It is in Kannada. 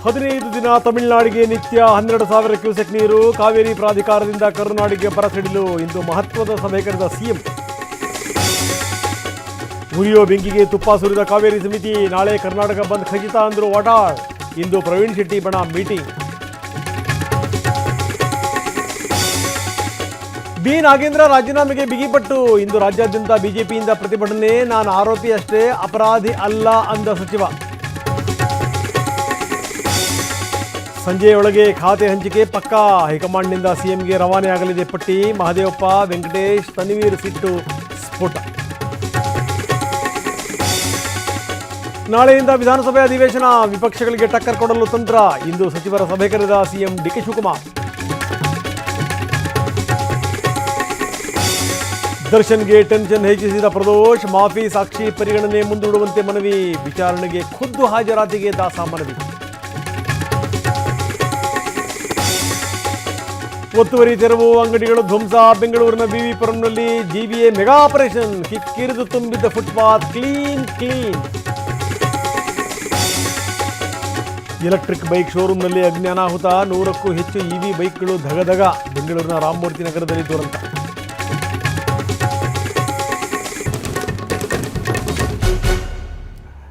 15 ದಿನ ತಮಿಳುನಾಡಿಗೆ ನಿತ್ಯ 12,000 ಕ್ಯೂಸೆಕ್ ನೀರು. ಕಾವೇರಿ ಪ್ರಾಧಿಕಾರದಿಂದ ಕರುನಾಡಿಗೆ ಬರಸಿಡಿಲು. ಇಂದು ಮಹತ್ವದ ಸಭೆ ಕರೆದ ಸಿಎಂ. ಉರಿಯೋ ಬೆಂಕಿಗೆ ತುಪ್ಪ ಸುರಿದ ಕಾವೇರಿ ಸಮಿತಿ. ನಾಳೆ ಕರ್ನಾಟಕ ಬಂದ್ ಖಚಿತ ಅಂದ್ರು ವಾಟಾಳ್. ಇಂದು ಪ್ರವೀಣ್ ಶೆಟ್ಟಿ ಬಣ ಮೀಟಿಂಗ್. ಬಿ ನಾಗೇಂದ್ರ ರಾಜೀನಾಮೆಗೆ ಬಿಗಿಪಟ್ಟು. ಇಂದು ರಾಜ್ಯಾದ್ಯಂತ ಬಿಜೆಪಿಯಿಂದ ಪ್ರತಿಭಟನೆ. ನಾನು ಆರೋಪಿ ಅಷ್ಟೇ, ಅಪರಾಧಿ ಅಲ್ಲ ಅಂದ ಸಚಿವ. ಸಂಜೆಯೊಳಗೆ ಖಾತೆ ಹಂಚಿಕೆ ಪಕ್ಕಾ. ಹೈಕಮಾಂಡ್ನಿಂದ ಸಿಎಂಗೆ ರವಾನೆ ಆಗಲಿದೆ ಪಟ್ಟಿ. ಮಹದೇವಪ್ಪ, ವೆಂಕಟೇಶ್, ತನ್ವೀರ್ ಸಿಟ್ಟು ಸ್ಫೋಟ. ನಾಳೆಯಿಂದ ವಿಧಾನಸಭೆ ಅಧಿವೇಶನ. ವಿಪಕ್ಷಗಳಿಗೆ ಟಕ್ಕರ್ ಕೊಡಲು ತಂತ್ರ. ಇಂದು ಸಚಿವರ ಸಭೆ ಕರೆದ ಸಿಎಂ ಡಿಕೆ ಶಿವಕುಮಾರ್. ದರ್ಶನ್ಗೆ ಟೆನ್ಷನ್ ಹೆಚ್ಚಿಸಿದ ಪ್ರದೋಷ್. ಮಾಫಿ ಸಾಕ್ಷಿ ಪರಿಗಣನೆ ಮುಂದೂಡುವಂತೆ ಮನವಿ. ವಿಚಾರಣೆಗೆ ಖುದ್ದು ಹಾಜರಾತಿಗೆ ದಾಸ ಮನವಿ. ಒತ್ತುವರಿ ತೆರವು, ಅಂಗಡಿಗಳು ಧ್ವಂಸ. ಬೆಂಗಳೂರಿನ ಬಿವಿ ಪುರಂನಲ್ಲಿ ಜಿಬಿಎ ಮೆಗಾ ಆಪರೇಷನ್. ಕಿಕ್ಕಿರಿದು ತುಂಬಿದ್ದ ಫುಟ್ಪಾತ್ ಕ್ಲೀನ್. ಎಲೆಕ್ಟ್ರಿಕ್ ಬೈಕ್ ಶೋರೂಮ್ನಲ್ಲಿ ಅಗ್ನಿ ಅನಾಹುತ. 100ಕ್ಕೂ ಹೆಚ್ಚು ಇವಿ ಬೈಕ್ಗಳು ಧಗಧಗ. ಬೆಂಗಳೂರಿನ ರಾಮಮೂರ್ತಿ ನಗರದಲ್ಲಿ ದುರಂತ.